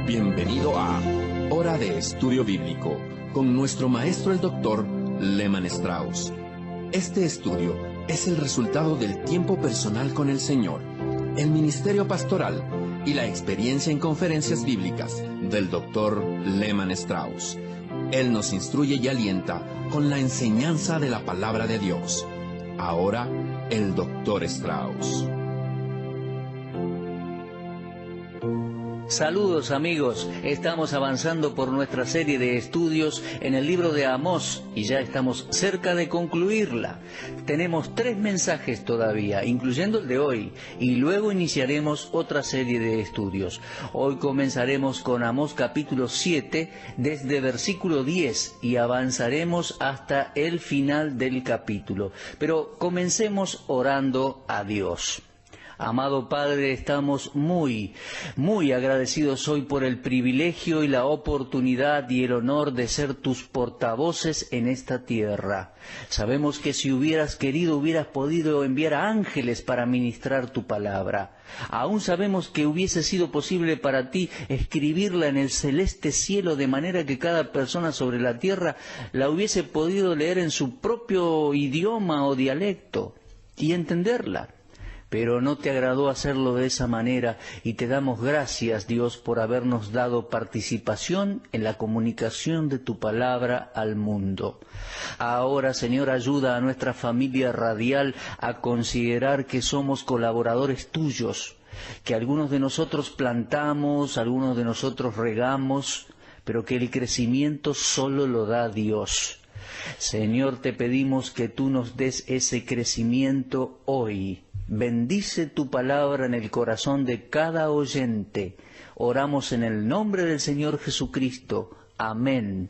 Bienvenido a Hora de Estudio Bíblico con nuestro maestro el Dr. Lehman Strauss. Este estudio es el resultado del tiempo personal con el Señor, el ministerio pastoral y la experiencia en conferencias bíblicas del Dr. Lehman Strauss. Él nos instruye y alienta con la enseñanza de la palabra de Dios. Ahora, el Dr. Strauss. Saludos amigos, estamos avanzando por nuestra serie de estudios en el libro de Amós y ya estamos cerca de concluirla. Tenemos 3 mensajes todavía, incluyendo el de hoy, y luego iniciaremos otra serie de estudios. Hoy comenzaremos con Amós capítulo 7 desde versículo 10 y avanzaremos hasta el final del capítulo. Pero comencemos orando a Dios. Amado Padre, estamos muy agradecidos hoy por el privilegio y la oportunidad y el honor de ser tus portavoces en esta tierra. Sabemos que si hubieras querido, hubieras podido enviar a ángeles para ministrar tu palabra. Aún sabemos que hubiese sido posible para ti escribirla en el celeste cielo de manera que cada persona sobre la tierra la hubiese podido leer en su propio idioma o dialecto y entenderla. Pero no te agradó hacerlo de esa manera y te damos gracias, Dios, por habernos dado participación en la comunicación de tu palabra al mundo. Ahora, Señor, ayuda a nuestra familia radial a considerar que somos colaboradores tuyos, que algunos de nosotros plantamos, algunos de nosotros regamos, pero que el crecimiento solo lo da Dios. Señor, te pedimos que tú nos des ese crecimiento hoy. Bendice tu palabra en el corazón de cada oyente. Oramos en el nombre del Señor Jesucristo. Amén.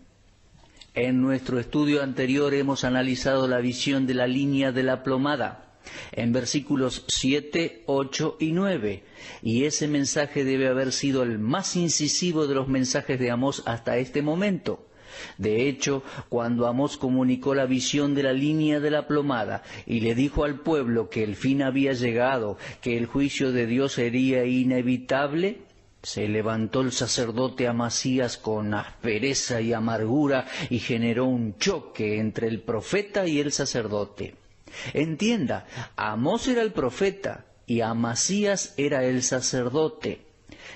En nuestro estudio anterior hemos analizado la visión de la línea de la plomada, en versículos 7, 8 y 9. Y ese mensaje debe haber sido el más incisivo de los mensajes de Amós hasta este momento. De hecho, cuando Amós comunicó la visión de la línea de la plomada y le dijo al pueblo que el fin había llegado, que el juicio de Dios sería inevitable, se levantó el sacerdote Amasías con aspereza y amargura y generó un choque entre el profeta y el sacerdote. Entienda, Amós era el profeta y Amasías era el sacerdote.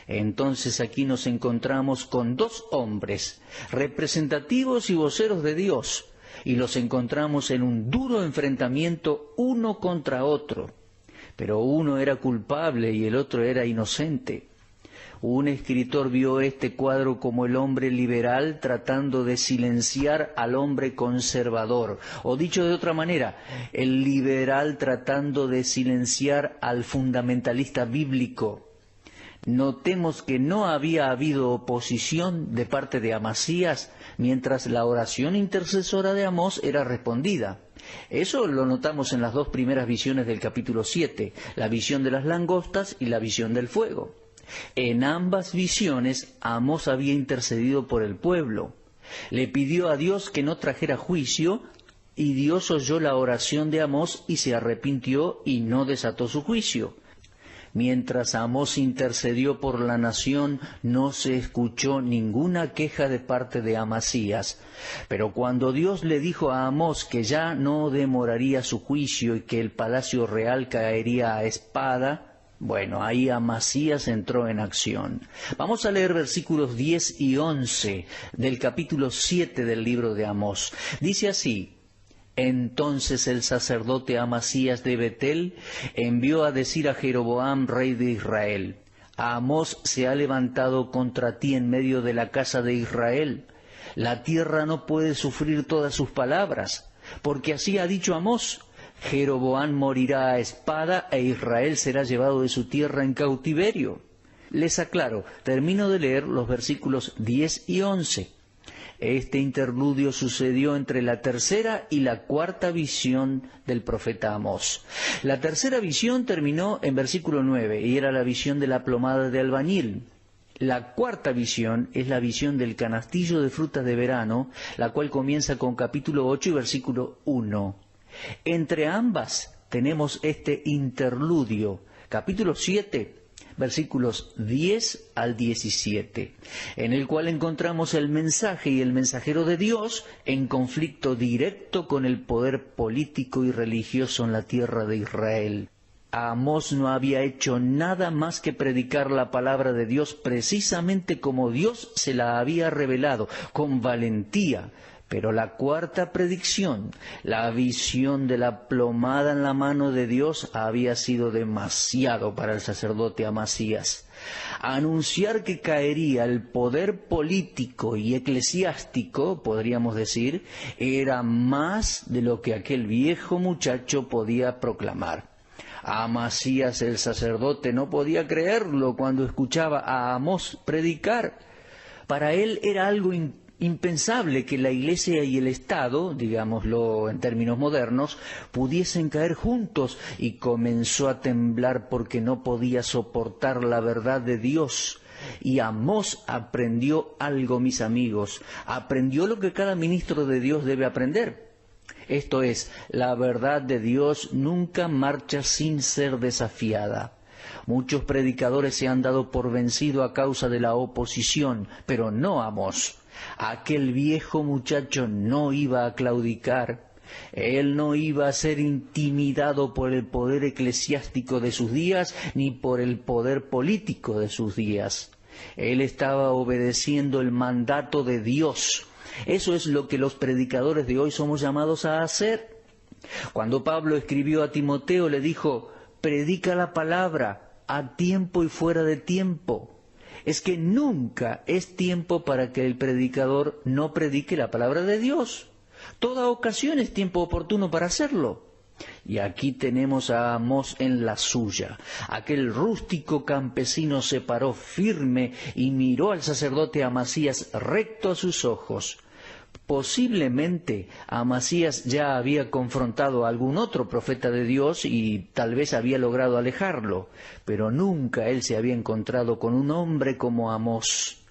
Entonces aquí nos encontramos con 2 hombres, representativos y voceros de Dios, y los encontramos en un duro enfrentamiento uno contra otro. Pero uno era culpable y el otro era inocente. Un escritor vio este cuadro como el hombre liberal tratando de silenciar al hombre conservador, o dicho de otra manera, el liberal tratando de silenciar al fundamentalista bíblico. Notemos que no había habido oposición de parte de Amasías mientras la oración intercesora de Amós era respondida. Eso lo notamos en las 2 primeras visiones del capítulo 7, la visión de las langostas y la visión del fuego. En ambas visiones Amós había intercedido por el pueblo. Le pidió a Dios que no trajera juicio y Dios oyó la oración de Amós y se arrepintió y no desató su juicio. Mientras Amós intercedió por la nación, no se escuchó ninguna queja de parte de Amasías. Pero cuando Dios le dijo a Amós que ya no demoraría su juicio y que el palacio real caería a espada, bueno, ahí Amasías entró en acción. Vamos a leer versículos 10 y 11 del capítulo 7 del libro de Amós. Dice así: Entonces el sacerdote Amasías de Betel envió a decir a Jeroboam, rey de Israel: Amós se ha levantado contra ti en medio de la casa de Israel. La tierra no puede sufrir todas sus palabras, porque así ha dicho Amós: Jeroboam morirá a espada e Israel será llevado de su tierra en cautiverio. Les aclaro, termino de leer los versículos 10 y 11. Este interludio sucedió entre la tercera y la cuarta visión del profeta Amós. La tercera visión terminó en versículo 9 y era la visión de la plomada de albañil. La cuarta visión es la visión del canastillo de frutas de verano, la cual comienza con capítulo 8 y versículo 1. Entre ambas tenemos este interludio. Capítulo 7 versículos 10 al 17, en el cual encontramos el mensaje y el mensajero de Dios en conflicto directo con el poder político y religioso en la tierra de Israel. Amós no había hecho nada más que predicar la palabra de Dios precisamente como Dios se la había revelado, con valentía. Pero la cuarta predicción, la visión de la plomada en la mano de Dios, había sido demasiado para el sacerdote Amasías. Anunciar que caería el poder político y eclesiástico, podríamos decir, era más de lo que aquel viejo muchacho podía proclamar. Amasías el sacerdote no podía creerlo cuando escuchaba a Amós predicar. Para él era algo impensable que la Iglesia y el Estado, digámoslo en términos modernos, pudiesen caer juntos, y comenzó a temblar porque no podía soportar la verdad de Dios. Y Amós aprendió algo, mis amigos, aprendió lo que cada ministro de Dios debe aprender. Esto es, la verdad de Dios nunca marcha sin ser desafiada. Muchos predicadores se han dado por vencido a causa de la oposición, pero no Amós. Aquel viejo muchacho no iba a claudicar. Él no iba a ser intimidado por el poder eclesiástico de sus días, ni por el poder político de sus días. Él estaba obedeciendo el mandato de Dios. Eso es lo que los predicadores de hoy somos llamados a hacer. Cuando Pablo escribió a Timoteo, le dijo: predica la palabra a tiempo y fuera de tiempo. Es que nunca es tiempo para que el predicador no predique la palabra de Dios. Toda ocasión es tiempo oportuno para hacerlo. Y aquí tenemos a Amós en la suya. Aquel rústico campesino se paró firme y miró al sacerdote Amasías recto a sus ojos. Posiblemente Amasías ya había confrontado a algún otro profeta de Dios y tal vez había logrado alejarlo, pero nunca él se había encontrado con un hombre como Amós.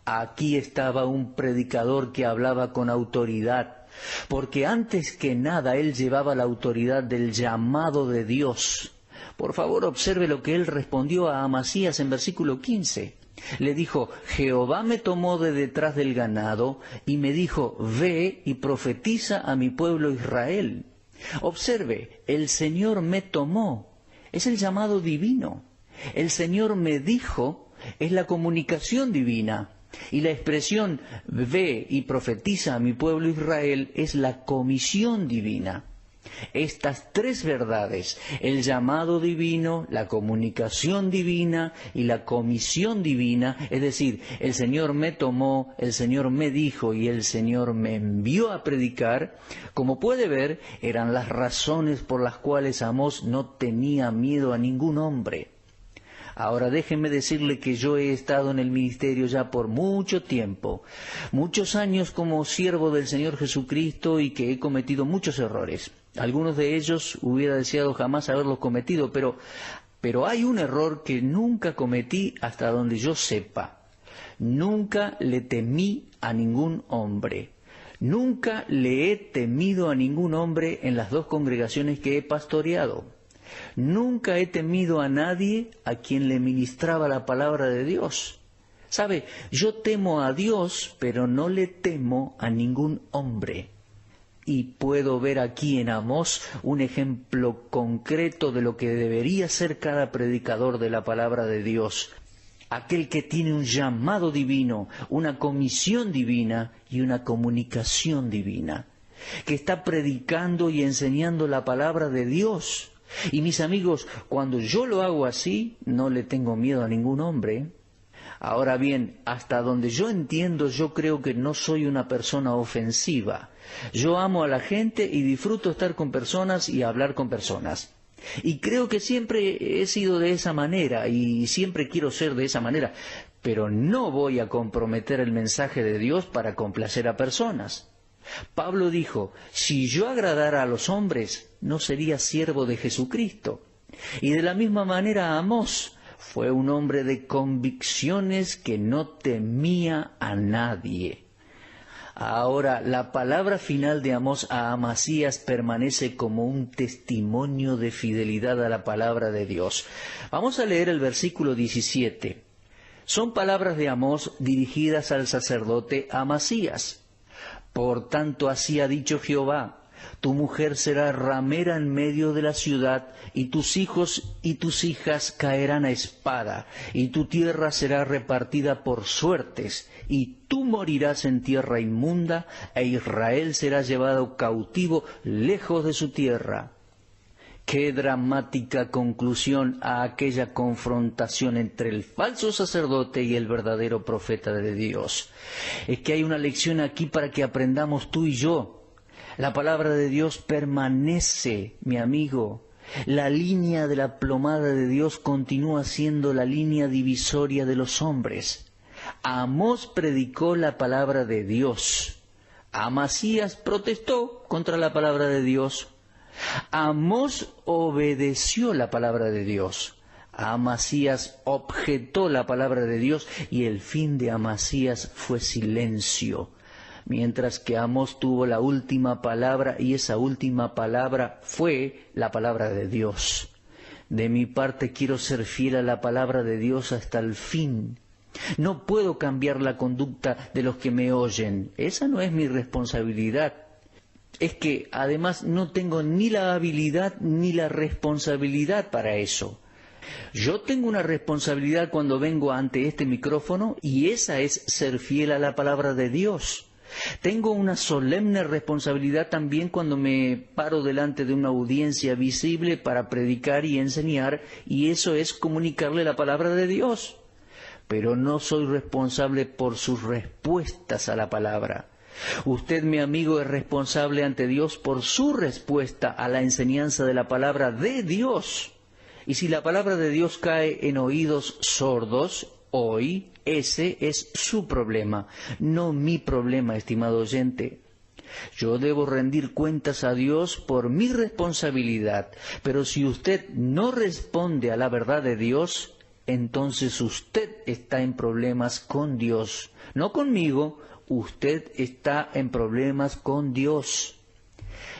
Aquí estaba un predicador que hablaba con autoridad, porque antes que nada él llevaba la autoridad del llamado de Dios. Por favor, observe lo que él respondió a Amasías en versículo 15. Le dijo: Jehová me tomó de detrás del ganado y me dijo: ve y profetiza a mi pueblo Israel. Observe, el Señor me tomó, es el llamado divino. El Señor me dijo, es la comunicación divina. Y la expresión ve y profetiza a mi pueblo Israel es la comisión divina. Estas tres verdades, el llamado divino, la comunicación divina y la comisión divina, es decir, el Señor me tomó, el Señor me dijo y el Señor me envió a predicar, como puede ver, eran las razones por las cuales Amós no tenía miedo a ningún hombre. Ahora déjenme decirle que yo he estado en el ministerio ya por mucho tiempo, muchos años como siervo del Señor Jesucristo, y que he cometido muchos errores. Algunos de ellos hubiera deseado jamás haberlos cometido, pero hay un error que nunca cometí hasta donde yo sepa. Nunca le temí a ningún hombre. Nunca le he temido a ningún hombre en las dos congregaciones que he pastoreado. Nunca he temido a nadie a quien le ministraba la palabra de Dios. ¿Sabe? Yo temo a Dios, pero no le temo a ningún hombre. Y puedo ver aquí en Amós un ejemplo concreto de lo que debería ser cada predicador de la palabra de Dios. Aquel que tiene un llamado divino, una comisión divina y una comunicación divina. Que está predicando y enseñando la palabra de Dios. Y mis amigos, cuando yo lo hago así, no le tengo miedo a ningún hombre. Ahora bien, hasta donde yo entiendo, yo creo que no soy una persona ofensiva. Yo amo a la gente y disfruto estar con personas y hablar con personas. Y creo que siempre he sido de esa manera y siempre quiero ser de esa manera. Pero no voy a comprometer el mensaje de Dios para complacer a personas. Pablo dijo: si yo agradara a los hombres, no sería siervo de Jesucristo. Y de la misma manera Amós fue un hombre de convicciones que no temía a nadie. Ahora, la palabra final de Amós a Amasías permanece como un testimonio de fidelidad a la palabra de Dios. Vamos a leer el versículo 17. Son palabras de Amós dirigidas al sacerdote Amasías. Por tanto, así ha dicho Jehová: tu mujer será ramera en medio de la ciudad, y tus hijos y tus hijas caerán a espada, y tu tierra será repartida por suertes, y tú morirás en tierra inmunda, e Israel será llevado cautivo lejos de su tierra. Qué dramática conclusión a aquella confrontación entre el falso sacerdote y el verdadero profeta de Dios. Es que hay una lección aquí para que aprendamos tú y yo. La palabra de Dios permanece, mi amigo. La línea de la plomada de Dios continúa siendo la línea divisoria de los hombres. Amós predicó la palabra de Dios. Amasías protestó contra la palabra de Dios. Amós obedeció la palabra de Dios. Amasías objetó la palabra de Dios y el fin de Amasías fue silencio. Mientras que Amós tuvo la última palabra, y esa última palabra fue la palabra de Dios. De mi parte quiero ser fiel a la palabra de Dios hasta el fin. No puedo cambiar la conducta de los que me oyen. Esa no es mi responsabilidad. Es que además no tengo ni la habilidad ni la responsabilidad para eso. Yo tengo una responsabilidad cuando vengo ante este micrófono, y esa es ser fiel a la palabra de Dios. Tengo una solemne responsabilidad también cuando me paro delante de una audiencia visible para predicar y enseñar, y eso es comunicarle la palabra de Dios. Pero no soy responsable por sus respuestas a la palabra. Usted, mi amigo, es responsable ante Dios por su respuesta a la enseñanza de la palabra de Dios. Y si la palabra de Dios cae en oídos sordos, hoy ese es su problema, no mi problema, estimado oyente. Yo debo rendir cuentas a Dios por mi responsabilidad, pero si usted no responde a la verdad de Dios, entonces usted está en problemas con Dios, no conmigo. Usted está en problemas con Dios.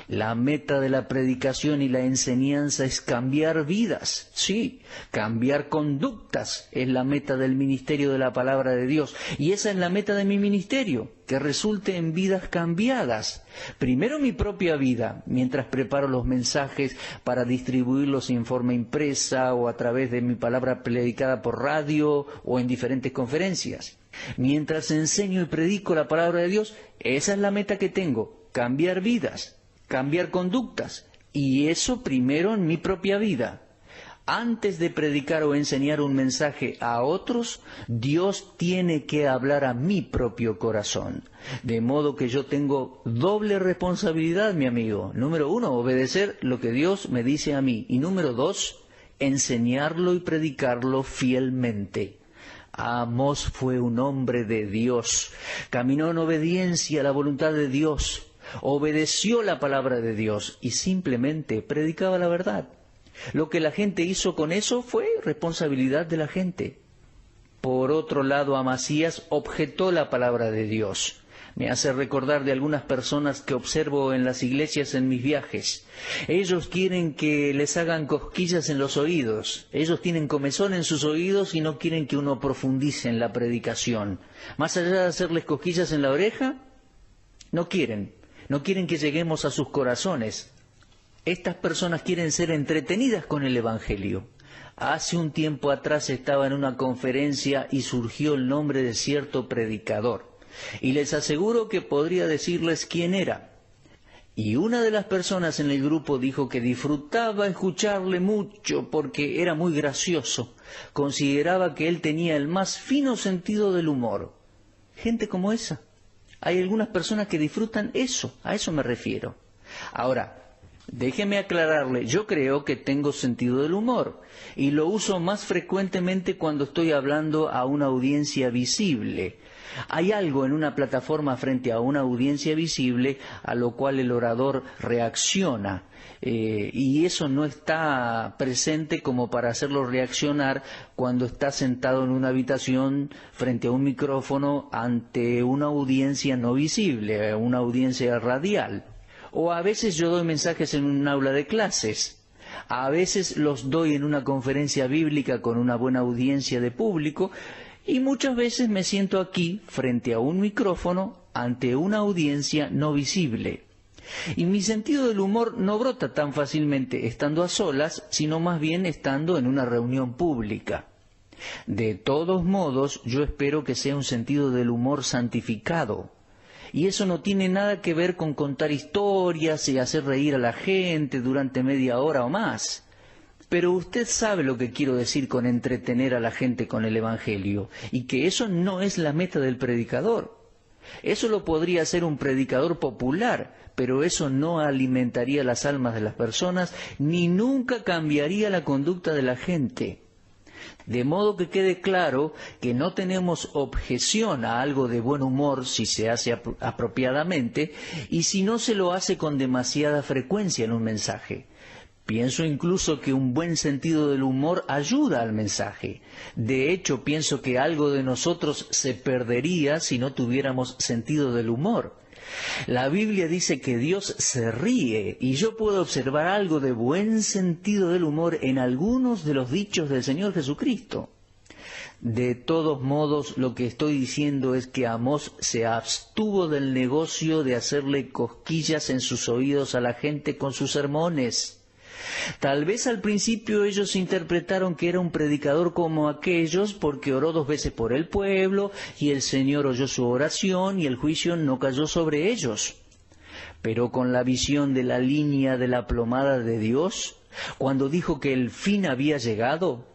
La meta de la predicación y la enseñanza es cambiar vidas, sí, cambiar conductas es la meta del ministerio de la palabra de Dios, y esa es la meta de mi ministerio, que resulte en vidas cambiadas. Primero mi propia vida, mientras preparo los mensajes para distribuirlos en forma impresa o a través de mi palabra predicada por radio o en diferentes conferencias. Mientras enseño y predico la palabra de Dios, esa es la meta que tengo, cambiar vidas, cambiar conductas, y eso primero en mi propia vida. Antes de predicar o enseñar un mensaje a otros, Dios tiene que hablar a mi propio corazón. De modo que yo tengo doble responsabilidad, mi amigo. Número 1, obedecer lo que Dios me dice a mí. Y número 2, enseñarlo y predicarlo fielmente. Amós fue un hombre de Dios. Caminó en obediencia a la voluntad de Dios. Obedeció la palabra de Dios y simplemente predicaba la verdad. Lo que la gente hizo con eso fue responsabilidad de la gente. Por otro lado, Amasías objetó la palabra de Dios. Me hace recordar de algunas personas que observo en las iglesias en mis viajes. Ellos quieren que les hagan cosquillas en los oídos. Ellos tienen comezón en sus oídos y no quieren que uno profundice en la predicación. Más allá de hacerles cosquillas en la oreja, no quieren. No quieren que lleguemos a sus corazones. Estas personas quieren ser entretenidas con el Evangelio. Hace un tiempo atrás estaba en una conferencia y surgió el nombre de cierto predicador. Y les aseguro que podría decirles quién era. Y una de las personas en el grupo dijo que disfrutaba escucharle mucho porque era muy gracioso. Consideraba que él tenía el más fino sentido del humor. Gente como esa. Hay algunas personas que disfrutan eso, a eso me refiero. Ahora, Déjeme aclararle, yo creo que tengo sentido del humor y lo uso más frecuentemente cuando estoy hablando a una audiencia visible. Hay algo en una plataforma frente a una audiencia visible a lo cual el orador reacciona y eso no está presente como para hacerlo reaccionar cuando está sentado en una habitación frente a un micrófono ante una audiencia no visible, una audiencia radial. O a veces yo doy mensajes en un aula de clases, a veces los doy en una conferencia bíblica con una buena audiencia de público y muchas veces me siento aquí frente a un micrófono ante una audiencia no visible. Y mi sentido del humor no brota tan fácilmente estando a solas, sino más bien estando en una reunión pública. De todos modos, yo espero que sea un sentido del humor santificado. Y eso no tiene nada que ver con contar historias y hacer reír a la gente durante media hora o más. Pero usted sabe lo que quiero decir con entretener a la gente con el Evangelio, y que eso no es la meta del predicador. Eso lo podría hacer un predicador popular, pero eso no alimentaría las almas de las personas, ni nunca cambiaría la conducta de la gente. De modo que quede claro que no tenemos objeción a algo de buen humor si se hace apropiadamente y si no se lo hace con demasiada frecuencia en un mensaje. Pienso incluso que un buen sentido del humor ayuda al mensaje. De hecho, pienso que algo de nosotros se perdería si no tuviéramos sentido del humor. La Biblia dice que Dios se ríe y yo puedo observar algo de buen sentido del humor en algunos de los dichos del Señor Jesucristo. De todos modos, lo que estoy diciendo es que Amós se abstuvo del negocio de hacerle cosquillas en sus oídos a la gente con sus sermones. Tal vez al principio ellos interpretaron que era un predicador como aquellos porque oró 2 veces por el pueblo y el Señor oyó su oración y el juicio no cayó sobre ellos. Pero con la visión de la línea de la plomada de Dios, cuando dijo que el fin había llegado,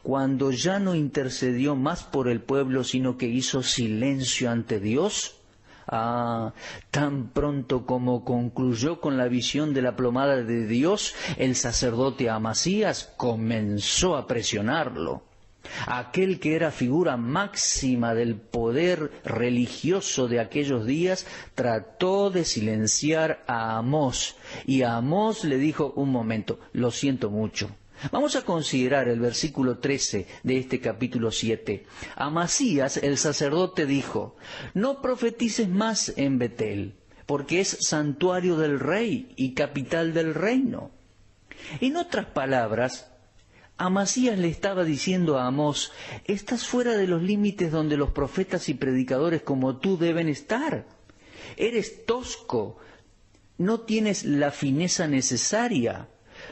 cuando ya no intercedió más por el pueblo sino que hizo silencio ante Dios, tan pronto como concluyó con la visión de la plomada de Dios, el sacerdote Amasías comenzó a presionarlo. Aquel que era figura máxima del poder religioso de aquellos días trató de silenciar a Amós, y a Amós le dijo: un momento, lo siento mucho. Vamos a considerar el versículo 13 de este capítulo 7. Amasías, el sacerdote, dijo: no profetices más en Betel, porque es santuario del rey y capital del reino. En otras palabras, Amasías le estaba diciendo a Amós: estás fuera de los límites donde los profetas y predicadores como tú deben estar. Eres tosco, no tienes la fineza necesaria.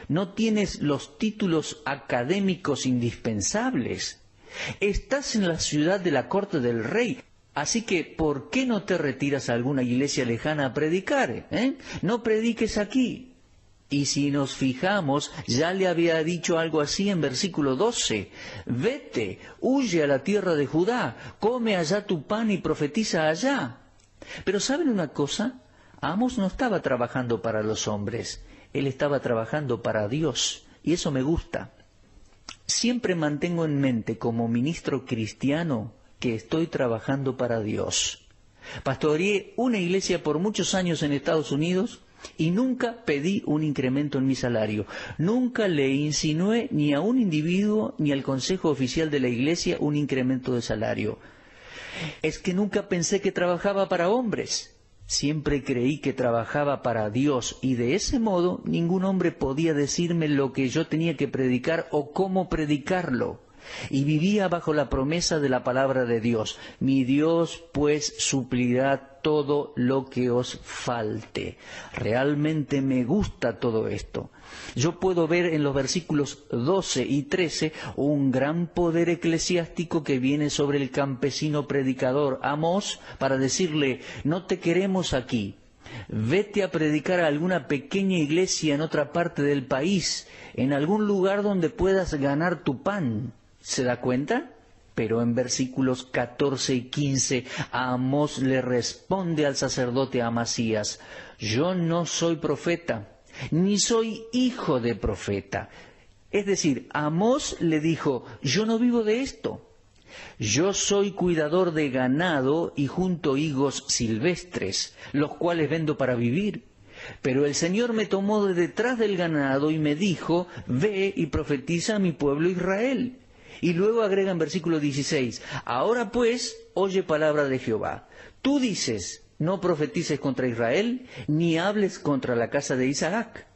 No tienes los títulos académicos indispensables. Estás en la ciudad de la corte del rey. Así que, ¿por qué no te retiras a alguna iglesia lejana a predicar? No prediques aquí. Y si nos fijamos, ya le había dicho algo así en versículo 12. Vete, huye a la tierra de Judá, come allá tu pan y profetiza allá. Pero ¿saben una cosa? Amós no estaba trabajando para los hombres. Él estaba trabajando para Dios, y eso me gusta. Siempre mantengo en mente como ministro cristiano que estoy trabajando para Dios. Pastoreé una iglesia por muchos años en Estados Unidos y nunca pedí un incremento en mi salario. Nunca le insinué ni a un individuo ni al consejo oficial de la iglesia un incremento de salario. Es que nunca pensé que trabajaba para hombres. Siempre creí que trabajaba para Dios y de ese modo ningún hombre podía decirme lo que yo tenía que predicar o cómo predicarlo. Y vivía bajo la promesa de la palabra de Dios. Mi Dios pues suplirá todo lo que os falte. Realmente me gusta todo esto. Yo puedo ver en los versículos 12 y 13 un gran poder eclesiástico que viene sobre el campesino predicador Amós para decirle: no te queremos aquí. Vete a predicar a alguna pequeña iglesia en otra parte del país, en algún lugar donde puedas ganar tu pan. ¿Se da cuenta? Pero en versículos 14 y 15, Amós le responde al sacerdote Amasías: yo no soy profeta, ni soy hijo de profeta. Es decir, Amós le dijo, yo no vivo de esto. Yo soy cuidador de ganado y junto higos silvestres, los cuales vendo para vivir. Pero el Señor me tomó de detrás del ganado y me dijo, ve y profetiza a mi pueblo Israel. Y luego agrega en versículo 16, ahora pues, oye palabra de Jehová. Tú dices, no profetices contra Israel, ni hables contra la casa de Isaac.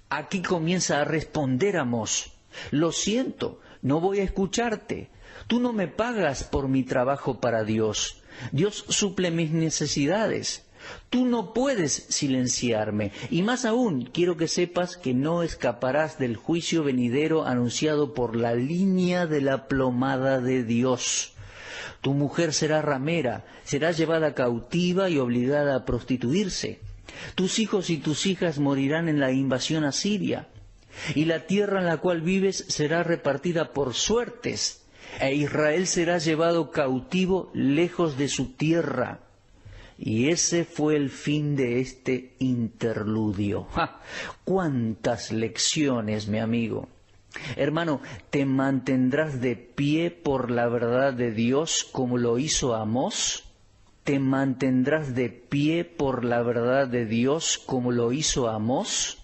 Aquí comienza a responder Amós, lo siento, no voy a escucharte. Tú no me pagas por mi trabajo para Dios. Dios suple mis necesidades. Tú no puedes silenciarme. Y más aún, quiero que sepas que no escaparás del juicio venidero anunciado por la línea de la plomada de Dios. Tu mujer será ramera, será llevada cautiva y obligada a prostituirse. Tus hijos y tus hijas morirán en la invasión asiria. Y la tierra en la cual vives será repartida por suertes. E Israel será llevado cautivo lejos de su tierra. Y ese fue el fin de este interludio. ¡Ja! ¡Cuántas lecciones, mi amigo! Hermano, ¿te mantendrás de pie por la verdad de Dios como lo hizo Amós? ¿Te mantendrás de pie por la verdad de Dios como lo hizo Amós?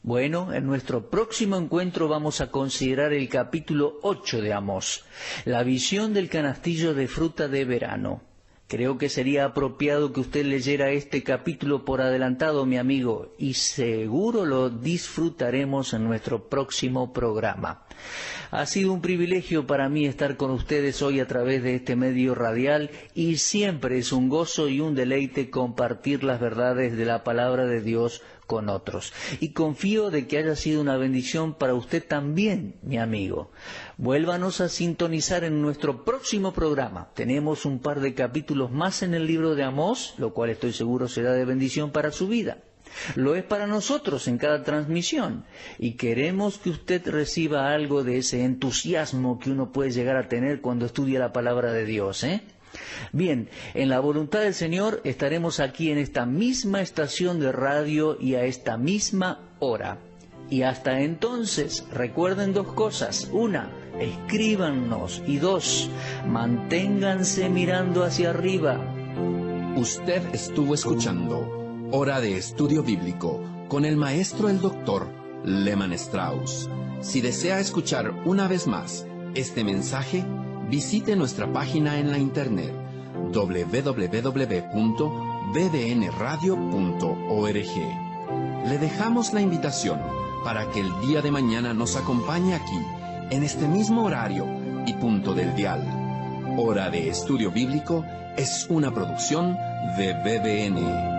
Bueno, en nuestro próximo encuentro vamos a considerar el capítulo 8 de Amós, la visión del canastillo de fruta de verano. Creo que sería apropiado que usted leyera este capítulo por adelantado, mi amigo, y seguro lo disfrutaremos en nuestro próximo programa. Ha sido un privilegio para mí estar con ustedes hoy a través de este medio radial y siempre es un gozo y un deleite compartir las verdades de la palabra de Dios con otros. Y confío de que haya sido una bendición para usted también, mi amigo. Vuélvanos a sintonizar en nuestro próximo programa. Tenemos un par de capítulos más en el libro de Amós, lo cual estoy seguro será de bendición para su vida. Lo es para nosotros en cada transmisión y queremos que usted reciba algo de ese entusiasmo que uno puede llegar a tener cuando estudia la palabra de Dios, Bien, en la voluntad del Señor estaremos aquí en esta misma estación de radio y a esta misma hora. Y hasta entonces, recuerden dos cosas. Una, escríbanos. Y dos, manténganse mirando hacia arriba. Usted estuvo escuchando Hora de Estudio Bíblico con el maestro el doctor Lehmann Strauss. Si desea escuchar una vez más este mensaje, visite nuestra página en la internet www.bbnradio.org. Le dejamos la invitación para que el día de mañana nos acompañe aquí, en este mismo horario y punto del dial. Hora de Estudio Bíblico es una producción de BBN.